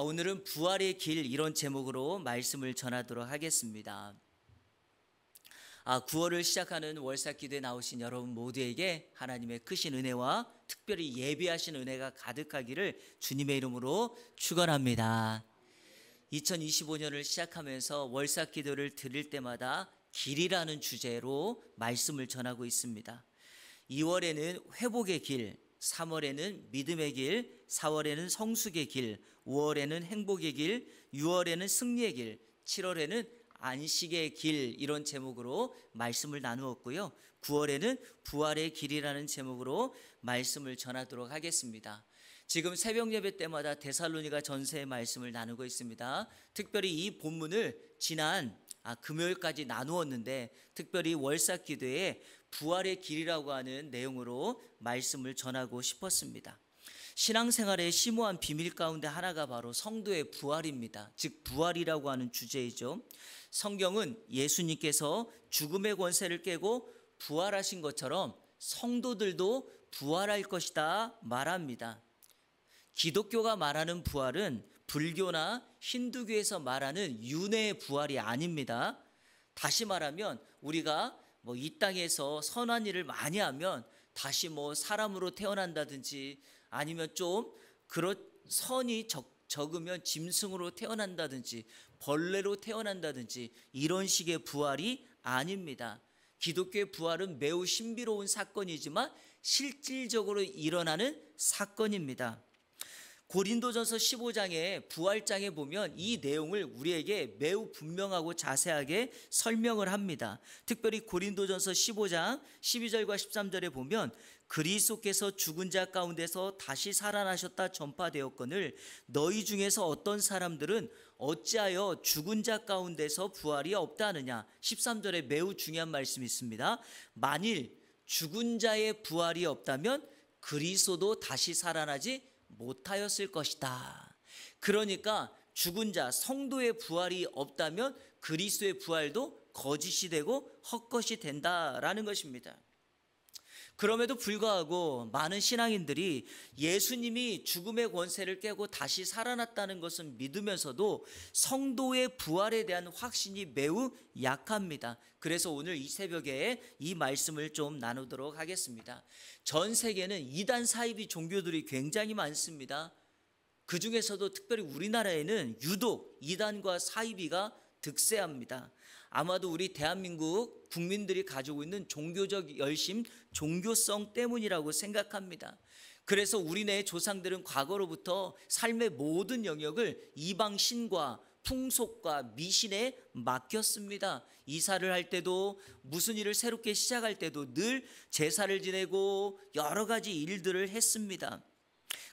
오늘은 부활의 길 이런 제목으로 말씀을 전하도록 하겠습니다. 9월을 시작하는 월삭기도에 나오신 여러분 모두에게 하나님의 크신 은혜와 특별히 예비하신 은혜가 가득하기를 주님의 이름으로 축원합니다. 2025년을 시작하면서 월삭기도를 드릴 때마다 길이라는 주제로 말씀을 전하고 있습니다. 2월에는 회복의 길, 3월에는 믿음의 길, 4월에는 성숙의 길, 5월에는 행복의 길, 6월에는 승리의 길, 7월에는 안식의 길 이런 제목으로 말씀을 나누었고요. 9월에는 부활의 길이라는 제목으로 말씀을 전하도록 하겠습니다. 지금 새벽 예배 때마다 데살로니가 전서의 말씀을 나누고 있습니다. 특별히 이 본문을 지난 금요일까지 나누었는데 특별히 월삭기도에 부활의 길이라고 하는 내용으로 말씀을 전하고 싶었습니다. 신앙생활의 심오한 비밀 가운데 하나가 바로 성도의 부활입니다. 즉 부활이라고 하는 주제이죠. 성경은 예수님께서 죽음의 권세를 깨고 부활하신 것처럼 성도들도 부활할 것이다 말합니다. 기독교가 말하는 부활은 불교나 힌두교에서 말하는 윤회의 부활이 아닙니다. 다시 말하면 우리가 이 땅에서 선한 일을 많이 하면 다시 사람으로 태어난다든지 아니면 좀 선이 적으면 짐승으로 태어난다든지 벌레로 태어난다든지 이런 식의 부활이 아닙니다. 기독교의 부활은 매우 신비로운 사건이지만 실질적으로 일어나는 사건입니다. 고린도전서 15장의 부활장에 보면 이 내용을 우리에게 매우 분명하고 자세하게 설명을 합니다. 특별히 고린도전서 15장 12절과 13절에 보면 그리스도께서 죽은 자 가운데서 다시 살아나셨다 전파되었거늘 너희 중에서 어떤 사람들은 어찌하여 죽은 자 가운데서 부활이 없다 하느냐. 13절에 매우 중요한 말씀이 있습니다. 만일 죽은 자의 부활이 없다면 그리스도도 다시 살아나지 못하였을 것이다. 그러니까 죽은 자 성도의 부활이 없다면 그리스도의 부활도 거짓이 되고 헛것이 된다라는 것입니다. 그럼에도 불구하고 많은 신앙인들이 예수님이 죽음의 권세를 깨고 다시 살아났다는 것은 믿으면서도 성도의 부활에 대한 확신이 매우 약합니다. 그래서 오늘 이 새벽에 이 말씀을 좀 나누도록 하겠습니다. 전 세계는 이단 사이비 종교들이 굉장히 많습니다. 그 중에서도 특별히 우리나라에는 유독 이단과 사이비가 득세합니다. 아마도 우리 대한민국 국민들이 가지고 있는 종교적 열심, 종교성 때문이라고 생각합니다. 그래서 우리네 조상들은 과거로부터 삶의 모든 영역을 이방 신과 풍속과 미신에 맡겼습니다. 이사를 할 때도 무슨 일을 새롭게 시작할 때도 늘 제사를 지내고 여러 가지 일들을 했습니다.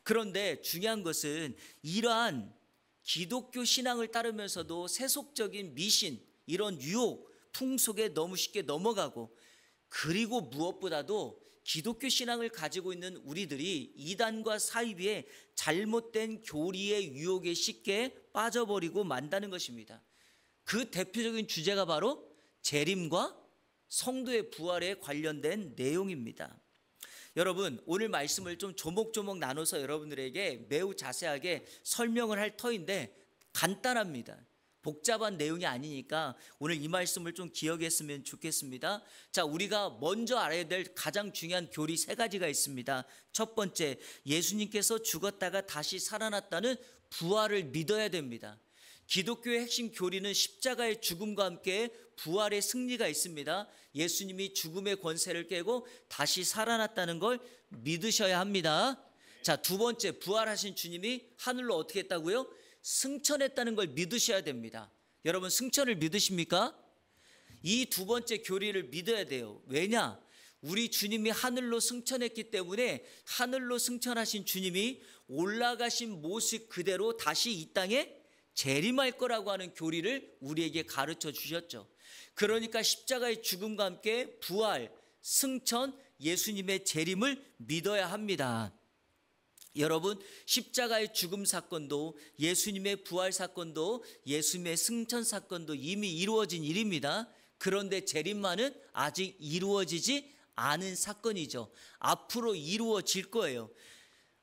그런데 중요한 것은 이러한 기독교 신앙을 따르면서도 세속적인 미신, 이런 유혹, 풍속에 너무 쉽게 넘어가고 그리고 무엇보다도 기독교 신앙을 가지고 있는 우리들이 이단과 사이비의 잘못된 교리의 유혹에 쉽게 빠져버리고 만다는 것입니다. 그 대표적인 주제가 바로 재림과 성도의 부활에 관련된 내용입니다. 여러분 오늘 말씀을 좀 조목조목 나눠서 여러분들에게 매우 자세하게 설명을 할 터인데 간단합니다. 복잡한 내용이 아니니까 오늘 이 말씀을 좀 기억했으면 좋겠습니다. 자, 우리가 먼저 알아야 될 가장 중요한 교리 3가지가 있습니다. 첫 번째, 예수님께서 죽었다가 다시 살아났다는 부활을 믿어야 됩니다. 기독교의 핵심 교리는 십자가의 죽음과 함께 부활의 승리가 있습니다. 예수님이 죽음의 권세를 깨고 다시 살아났다는 걸 믿으셔야 합니다. 자, 두 번째, 부활하신 주님이 하늘로 어떻게 했다고요? 승천했다는 걸 믿으셔야 됩니다. 여러분 승천을 믿으십니까? 이 두 번째 교리를 믿어야 돼요. 왜냐? 우리 주님이 하늘로 승천했기 때문에 하늘로 승천하신 주님이 올라가신 모습 그대로 다시 이 땅에 재림할 거라고 하는 교리를 우리에게 가르쳐 주셨죠. 그러니까 십자가의 죽음과 함께 부활, 승천, 예수님의 재림을 믿어야 합니다. 여러분 십자가의 죽음 사건도 예수님의 부활 사건도 예수님의 승천 사건도 이미 이루어진 일입니다. 그런데 재림만은 아직 이루어지지 않은 사건이죠. 앞으로 이루어질 거예요.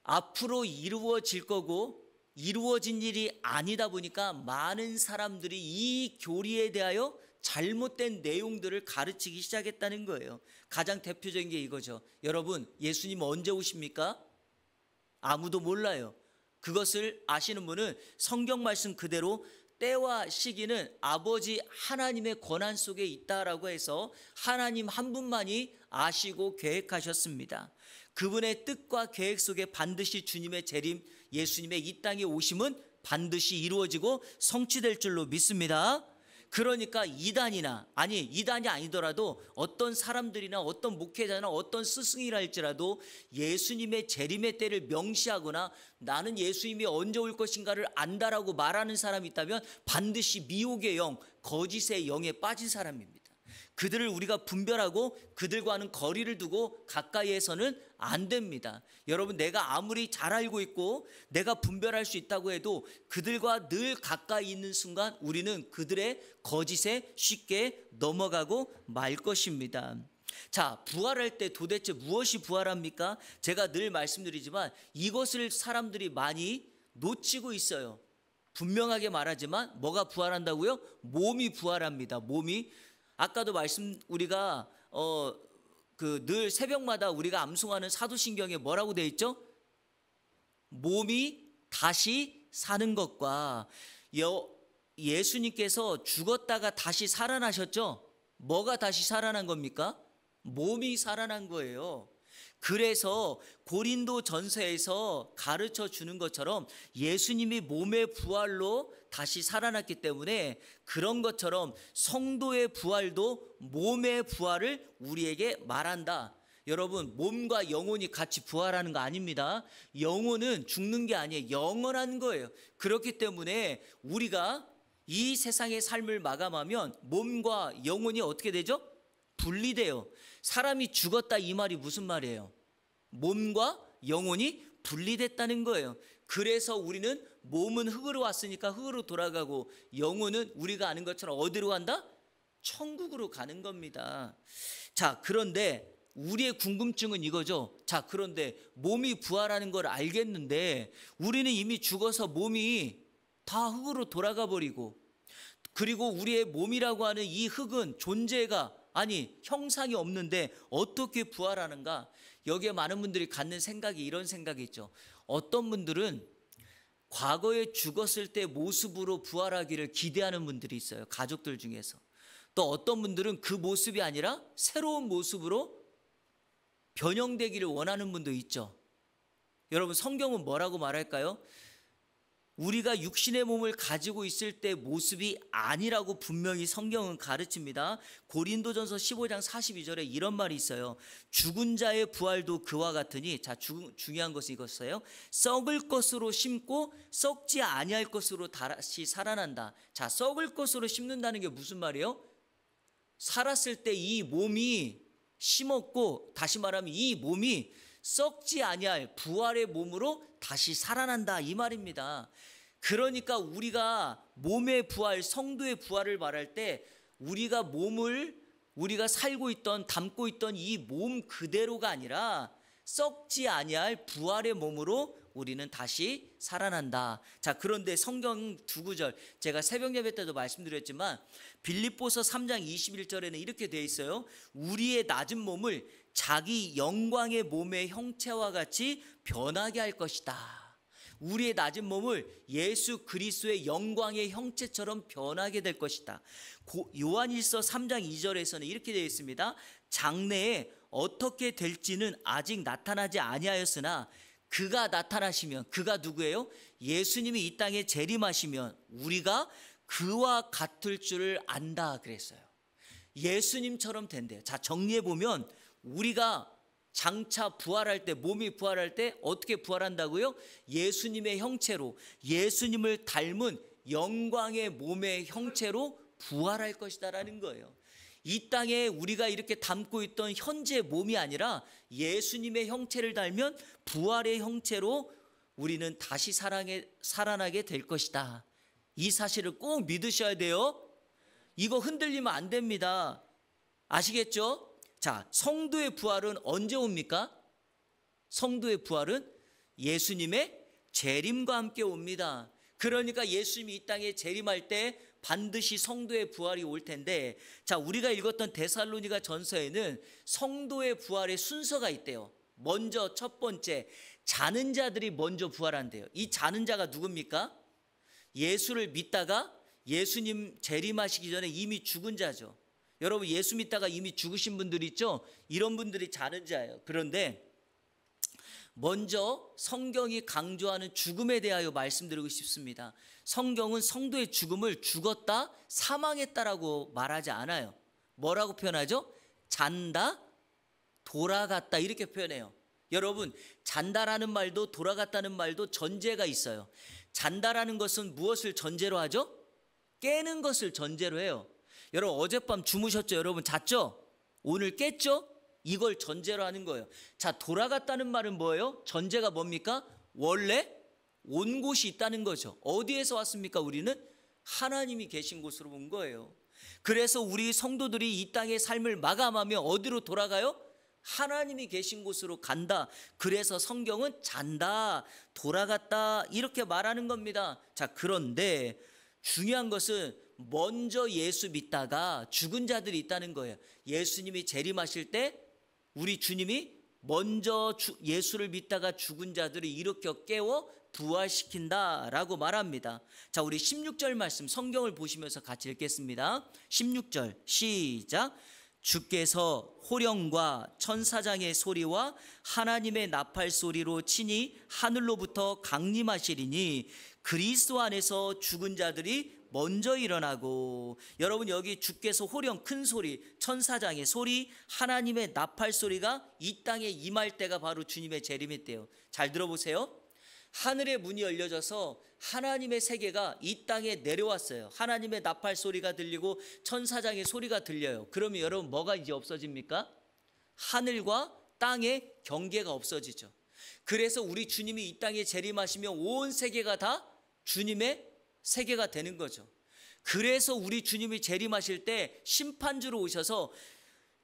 앞으로 이루어질 거고 이루어진 일이 아니다 보니까 많은 사람들이 이 교리에 대하여 잘못된 내용들을 가르치기 시작했다는 거예요. 가장 대표적인 게 이거죠. 여러분, 예수님 언제 오십니까? 아무도 몰라요. 그것을 아시는 분은 성경 말씀 그대로 때와 시기는 아버지 하나님의 권한 속에 있다라고 해서 하나님 한 분만이 아시고 계획하셨습니다. 그분의 뜻과 계획 속에 반드시 주님의 재림, 예수님의 이 땅에 오심은 반드시 이루어지고 성취될 줄로 믿습니다. 그러니까 이단이 아니더라도 어떤 사람들이나 어떤 목회자나 어떤 스승이라 할지라도 예수님의 재림의 때를 명시하거나 나는 예수님이 언제 올 것인가를 안다라고 말하는 사람이 있다면 반드시 미혹의 영, 거짓의 영에 빠진 사람입니다. 그들을 우리가 분별하고 그들과는 거리를 두고 가까이에서는 안 됩니다. 여러분, 내가 아무리 잘 알고 있고 내가 분별할 수 있다고 해도 그들과 늘 가까이 있는 순간 우리는 그들의 거짓에 쉽게 넘어가고 말 것입니다. 자, 부활할 때 도대체 무엇이 부활합니까? 제가 늘 말씀드리지만 이것을 사람들이 많이 놓치고 있어요. 분명하게 말하지만 뭐가 부활한다고요? 몸이 부활합니다. 몸이. 아까도 우리가 늘 새벽마다 우리가 암송하는 사도신경에 뭐라고 되어 있죠? 몸이 다시 사는 것과 예수님께서 죽었다가 다시 살아나셨죠? 뭐가 다시 살아난 겁니까? 몸이 살아난 거예요. 그래서 고린도 전서에서 가르쳐 주는 것처럼 예수님이 몸의 부활로 다시 살아났기 때문에 그런 것처럼 성도의 부활도 몸의 부활을 우리에게 말한다. 여러분, 몸과 영혼이 같이 부활하는 거 아닙니다. 영혼은 죽는 게 아니에요. 영원한 거예요. 그렇기 때문에 우리가 이 세상의 삶을 마감하면 몸과 영혼이 어떻게 되죠? 분리돼요. 사람이 죽었다 이 말이 무슨 말이에요? 몸과 영혼이 분리됐다는 거예요. 그래서 우리는 몸은 흙으로 왔으니까 흙으로 돌아가고 영혼은 우리가 아는 것처럼 어디로 간다? 천국으로 가는 겁니다. 자, 그런데 우리의 궁금증은 이거죠. 자, 그런데 몸이 부활하는 걸 알겠는데 우리는 이미 죽어서 몸이 다 흙으로 돌아가 버리고, 그리고 우리의 몸이라고 하는 이 흙은 형상이 없는데 어떻게 부활하는가? 여기에 많은 분들이 갖는 생각이 이런 생각이 있죠. 어떤 분들은 과거에 죽었을 때 모습으로 부활하기를 기대하는 분들이 있어요. 가족들 중에서. 또 어떤 분들은 그 모습이 아니라 새로운 모습으로 변형되기를 원하는 분도 있죠. 여러분, 성경은 뭐라고 말할까요? 우리가 육신의 몸을 가지고 있을 때 모습이 아니라고 분명히 성경은 가르칩니다. 고린도전서 15장 42절에 이런 말이 있어요. 죽은 자의 부활도 그와 같으니, 자, 중요한 것은 이것이에요. 썩을 것으로 심고 썩지 아니할 것으로 다시 살아난다. 자, 썩을 것으로 심는다는 게 무슨 말이에요? 살았을 때 이 몸이 심었고, 다시 말하면 이 몸이 썩지 아니할 부활의 몸으로 다시 살아난다, 이 말입니다. 그러니까 우리가 몸의 부활, 성도의 부활을 말할 때 우리가 살고 있던, 담고 있던 이 몸 그대로가 아니라 썩지 아니할 부활의 몸으로 우리는 다시 살아난다. 자, 그런데 성경 두 구절, 제가 새벽 예배 때도 말씀드렸지만 빌립보서 3장 21절에는 이렇게 되어 있어요. 우리의 낮은 몸을 자기 영광의 몸의 형체와 같이 변하게 할 것이다. 우리의 낮은 몸을 예수 그리스도의 영광의 형체처럼 변하게 될 것이다. 요한일서 3장 2절에서는 이렇게 되어 있습니다. 장래에 어떻게 될지는 아직 나타나지 아니하였으나 그가 나타나시면, 그가 누구예요? 예수님이 이 땅에 재림하시면 우리가 그와 같을 줄을 안다 그랬어요. 예수님처럼 된대요. 자, 정리해 보면 우리가 장차 부활할 때, 몸이 부활할 때 어떻게 부활한다고요? 예수님의 형체로, 예수님을 닮은 영광의 몸의 형체로 부활할 것이다라는 거예요. 이 땅에 우리가 이렇게 담고 있던 현재 몸이 아니라 예수님의 형체를 닮은 부활의 형체로 우리는 다시 살아나게 될 것이다. 이 사실을 꼭 믿으셔야 돼요. 이거 흔들리면 안 됩니다. 아시겠죠? 자, 성도의 부활은 언제 옵니까? 성도의 부활은 예수님의 재림과 함께 옵니다. 그러니까 예수님이 이 땅에 재림할 때 반드시 성도의 부활이 올 텐데, 자, 우리가 읽었던 데살로니가 전서에는 성도의 부활의 순서가 있대요. 먼저 첫 번째, 자는 자들이 먼저 부활한대요. 이 자는 자가 누굽니까? 예수를 믿다가 예수님 재림하시기 전에 이미 죽은 자죠. 여러분, 예수 믿다가 이미 죽으신 분들 있죠? 이런 분들이 자는 자예요. 그런데 먼저 성경이 강조하는 죽음에 대하여 말씀드리고 싶습니다. 성경은 성도의 죽음을 죽었다, 사망했다라고 말하지 않아요. 뭐라고 표현하죠? 잔다, 돌아갔다, 이렇게 표현해요. 여러분, 잔다라는 말도 돌아갔다는 말도 전제가 있어요. 잔다라는 것은 무엇을 전제로 하죠? 깨는 것을 전제로 해요. 여러분, 어젯밤 주무셨죠? 여러분, 잤죠? 오늘 깼죠? 이걸 전제로 하는 거예요. 자, 돌아갔다는 말은 뭐예요? 전제가 뭡니까? 원래 온 곳이 있다는 거죠. 어디에서 왔습니까? 우리는 하나님이 계신 곳으로 온 거예요. 그래서 우리 성도들이 이 땅의 삶을 마감하며 어디로 돌아가요? 하나님이 계신 곳으로 간다. 그래서 성경은 잔다, 돌아갔다, 이렇게 말하는 겁니다. 자, 그런데 중요한 것은 먼저 예수 믿다가 죽은 자들이 있다는 거예요. 예수님이 재림하실 때 우리 주님이 먼저 예수를 믿다가 죽은 자들을 일으켜 깨워 부활시킨다라고 말합니다. 자, 우리 16절 말씀 성경을 보시면서 같이 읽겠습니다. 16절 시작. 주께서 호령과 천사장의 소리와 하나님의 나팔 소리로 친히 하늘로부터 강림하시리니 그리스도 안에서 죽은 자들이 먼저 일어나고. 여러분, 여기 주께서 호령, 큰 소리, 천사장의 소리, 하나님의 나팔 소리가 이 땅에 임할 때가 바로 주님의 재림이 때요. 잘 들어보세요. 하늘의 문이 열려져서 하나님의 세계가 이 땅에 내려왔어요. 하나님의 나팔 소리가 들리고 천사장의 소리가 들려요. 그러면 여러분, 뭐가 이제 없어집니까? 하늘과 땅의 경계가 없어지죠. 그래서 우리 주님이 이 땅에 재림하시며 온 세계가 다 주님의 세계가 되는 거죠. 그래서 우리 주님이 재림하실 때 심판주로 오셔서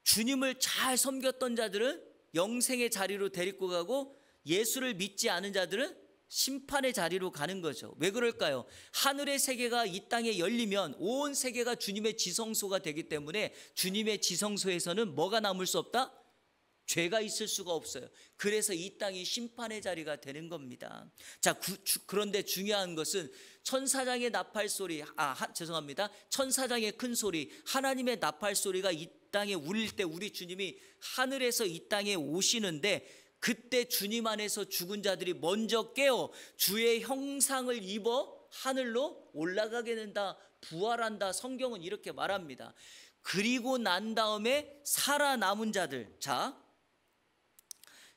주님을 잘 섬겼던 자들은 영생의 자리로 데리고 가고 예수를 믿지 않은 자들은 심판의 자리로 가는 거죠. 왜 그럴까요? 하늘의 세계가 이 땅에 열리면 온 세계가 주님의 지성소가 되기 때문에 주님의 지성소에서는 뭐가 남을 수 없다? 죄가 있을 수가 없어요. 그래서 이 땅이 심판의 자리가 되는 겁니다. 자, 그런데 중요한 것은 천사장의 나팔 소리, 천사장의 큰 소리, 하나님의 나팔 소리가 이 땅에 울릴 때 우리 주님이 하늘에서 이 땅에 오시는데, 그때 주님 안에서 죽은 자들이 먼저 깨어 주의 형상을 입어 하늘로 올라가게 된다, 부활한다. 성경은 이렇게 말합니다. 그리고 난 다음에 살아남은 자들, 자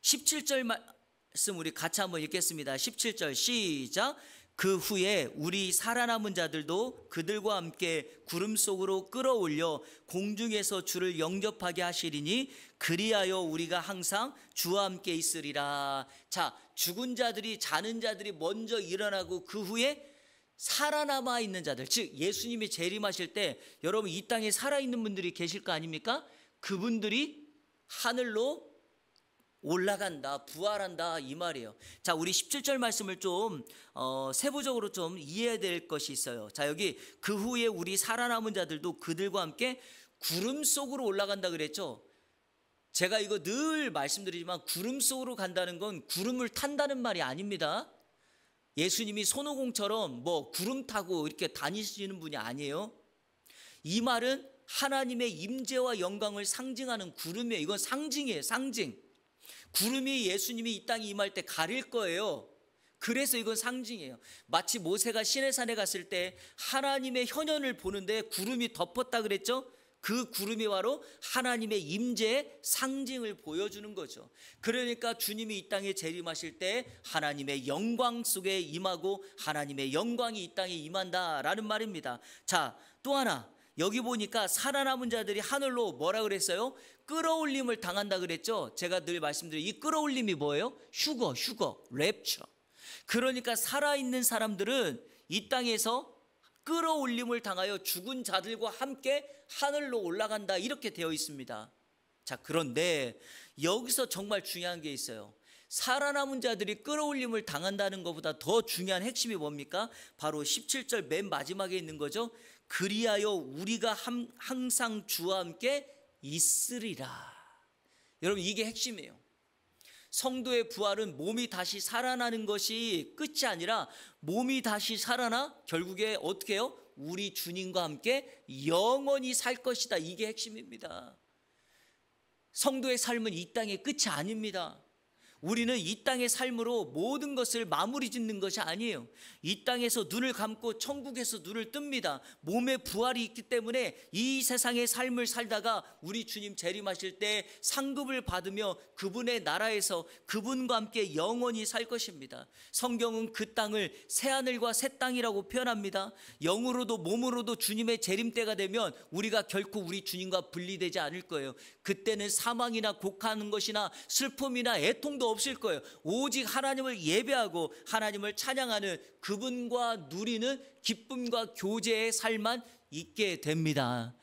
17절 말씀 우리 같이 한번 읽겠습니다. 17절 시작. 그 후에 우리 살아남은 자들도 그들과 함께 구름 속으로 끌어올려 공중에서 주를 영접하게 하시리니 그리하여 우리가 항상 주와 함께 있으리라. 자, 죽은 자들이, 자는 자들이 먼저 일어나고 그 후에 살아남아 있는 자들, 즉 예수님이 재림하실 때 여러분 이 땅에 살아있는 분들이 계실 거 아닙니까? 그분들이 하늘로 올라간다, 부활한다, 이 말이에요. 자, 우리 17절 말씀을 좀 세부적으로 좀 이해해야 될 것이 있어요. 자, 여기 그 후에 우리 살아남은 자들도 그들과 함께 구름 속으로 올라간다 그랬죠. 제가 이거 늘 말씀드리지만 구름 속으로 간다는 건 구름을 탄다는 말이 아닙니다. 예수님이 손오공처럼 뭐 구름 타고 이렇게 다니시는 분이 아니에요. 이 말은 하나님의 임재와 영광을 상징하는 구름이에요. 이건 상징이에요, 상징. 구름이 예수님이 이 땅에 임할 때 가릴 거예요. 그래서 이건 상징이에요. 마치 모세가 시내산에 갔을 때 하나님의 현현을 보는데 구름이 덮었다 그랬죠. 그 구름이 바로 하나님의 임재의 상징을 보여주는 거죠. 그러니까 주님이 이 땅에 재림하실 때 하나님의 영광 속에 임하고 하나님의 영광이 이 땅에 임한다라는 말입니다. 자, 또 하나, 여기 보니까 살아남은 자들이 하늘로 뭐라 그랬어요? 끌어올림을 당한다 그랬죠. 제가 늘 말씀드린 이 끌어올림이 뭐예요? 휴거, 랩처. 그러니까 살아있는 사람들은 이 땅에서 끌어올림을 당하여 죽은 자들과 함께 하늘로 올라간다, 이렇게 되어 있습니다. 자, 그런데 여기서 정말 중요한 게 있어요. 살아남은 자들이 끌어올림을 당한다는 것보다 더 중요한 핵심이 뭡니까? 바로 17절 맨 마지막에 있는 거죠. 그리하여 우리가 항상 주와 함께 있으리라. 여러분, 이게 핵심이에요. 성도의 부활은 몸이 다시 살아나는 것이 끝이 아니라 몸이 다시 살아나 결국에 어떻게 해요? 우리 주님과 함께 영원히 살 것이다. 이게 핵심입니다. 성도의 삶은 이 땅의 끝이 아닙니다. 우리는 이 땅의 삶으로 모든 것을 마무리 짓는 것이 아니에요. 이 땅에서 눈을 감고 천국에서 눈을 뜹니다. 몸에 부활이 있기 때문에 이 세상의 삶을 살다가 우리 주님 재림하실 때 상급을 받으며 그분의 나라에서 그분과 함께 영원히 살 것입니다. 성경은 그 땅을 새하늘과 새 땅이라고 표현합니다. 영으로도 몸으로도 주님의 재림 때가 되면 우리가 결코 우리 주님과 분리되지 않을 거예요. 그때는 사망이나 곡하는 것이나 슬픔이나 애통도 없을 거예요. 오직 하나님을 예배하고 하나님을 찬양하는 그분과 누리는 기쁨과 교제의 삶만 있게 됩니다.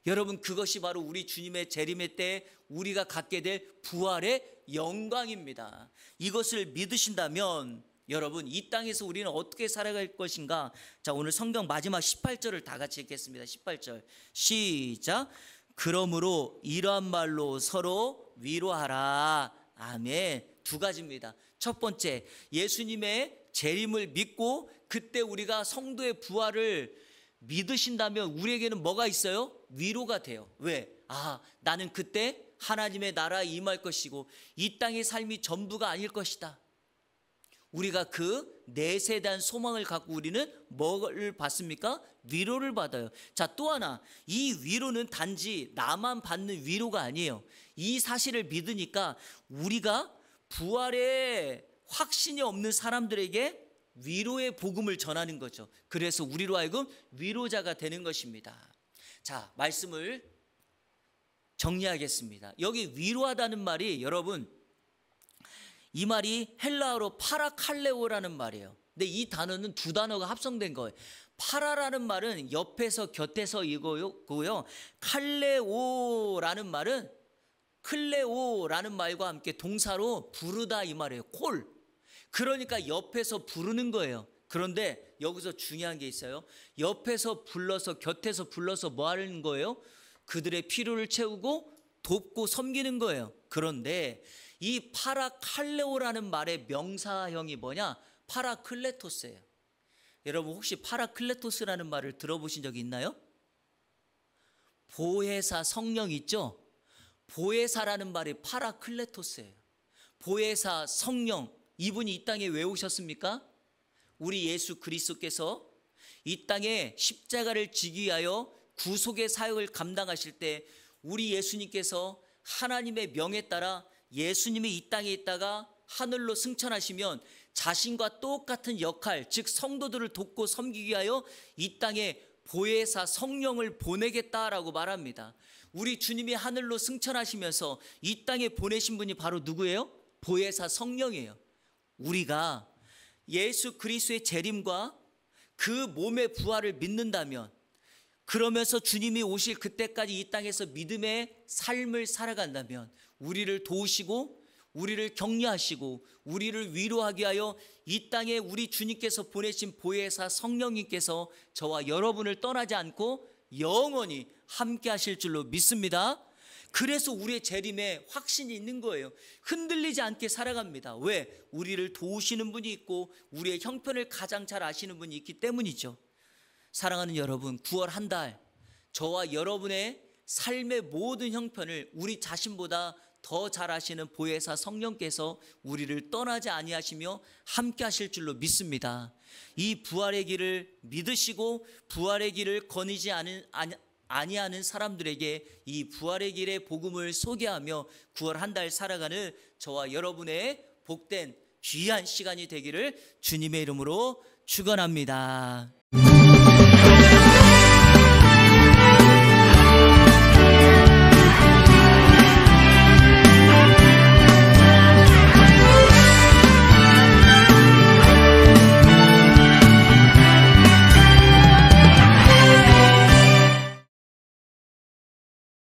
여러분, 그것이 바로 우리 주님의 재림의 때 우리가 갖게 될 부활의 영광입니다. 이것을 믿으신다면 여러분, 이 땅에서 우리는 어떻게 살아갈 것인가? 자, 오늘 성경 마지막 18절을 다 같이 읽겠습니다. 18절 시작. 그러므로 이러한 말로 서로 위로하라. 아멘. 두 가지입니다. 첫 번째, 예수님의 재림을 믿고 그때 우리가 성도의 부활을 믿으신다면 우리에게는 뭐가 있어요? 위로가 돼요. 왜? 나는 그때 하나님의 나라에 임할 것이고 이 땅의 삶이 전부가 아닐 것이다. 우리가 그 내세에 대한 소망을 갖고 우리는 뭐를 받습니까? 위로를 받아요. 자, 또 하나, 이 위로는 단지 나만 받는 위로가 아니에요. 이 사실을 믿으니까 우리가 부활에 확신이 없는 사람들에게 위로의 복음을 전하는 거죠. 그래서 우리로 하여금 위로자가 되는 것입니다. 자, 말씀을 정리하겠습니다. 여기 위로하다는 말이 여러분, 이 말이 헬라어로 파라칼레오라는 말이에요. 근데 이 단어는 두 단어가 합성된 거예요. 파라라는 말은 옆에서 곁에서 이거고요. 칼레오라는 말은 클레오라는 말과 함께 동사로 부르다 이 말이에요. 콜. 그러니까 옆에서 부르는 거예요. 그런데 여기서 중요한 게 있어요. 옆에서 불러서 곁에서 불러서 뭐 하는 거예요? 그들의 필요를 채우고 돕고 섬기는 거예요. 그런데 이 파라칼레오라는 말의 명사형이 뭐냐? 파라클레토스예요. 여러분, 혹시 파라클레토스라는 말을 들어보신 적이 있나요? 보혜사 성령 있죠? 보혜사라는 말이 파라클레토스예요. 보혜사 성령, 이분이 이 땅에 왜 오셨습니까? 우리 예수 그리스도께서 이 땅에 십자가를 지기 위하여 구속의 사역을 감당하실 때 우리 예수님께서 하나님의 명에 따라 예수님이 이 땅에 있다가 하늘로 승천하시면 자신과 똑같은 역할, 즉 성도들을 돕고 섬기기 위하여 이 땅에 보혜사 성령을 보내겠다라고 말합니다. 우리 주님이 하늘로 승천하시면서 이 땅에 보내신 분이 바로 누구예요? 보혜사 성령이에요. 우리가 예수 그리스도의 재림과 그 몸의 부활을 믿는다면, 그러면서 주님이 오실 그때까지 이 땅에서 믿음의 삶을 살아간다면 우리를 도우시고 우리를 격려하시고 우리를 위로하게 하여 이 땅에 우리 주님께서 보내신 보혜사 성령님께서 저와 여러분을 떠나지 않고 영원히 함께 하실 줄로 믿습니다. 그래서 우리의 재림에 확신이 있는 거예요. 흔들리지 않게 살아갑니다. 왜? 우리를 도우시는 분이 있고 우리의 형편을 가장 잘 아시는 분이 있기 때문이죠. 사랑하는 여러분, 9월 한 달 저와 여러분의 삶의 모든 형편을 우리 자신보다 더 잘 아시는 보혜사 성령께서 우리를 떠나지 아니하시며 함께 하실 줄로 믿습니다. 이 부활의 길을 믿으시고 부활의 길을 거니지 아니하는 사람들에게 이 부활의 길의 복음을 소개하며 9월 한 달 살아가는 저와 여러분의 복된 귀한 시간이 되기를 주님의 이름으로 축원합니다.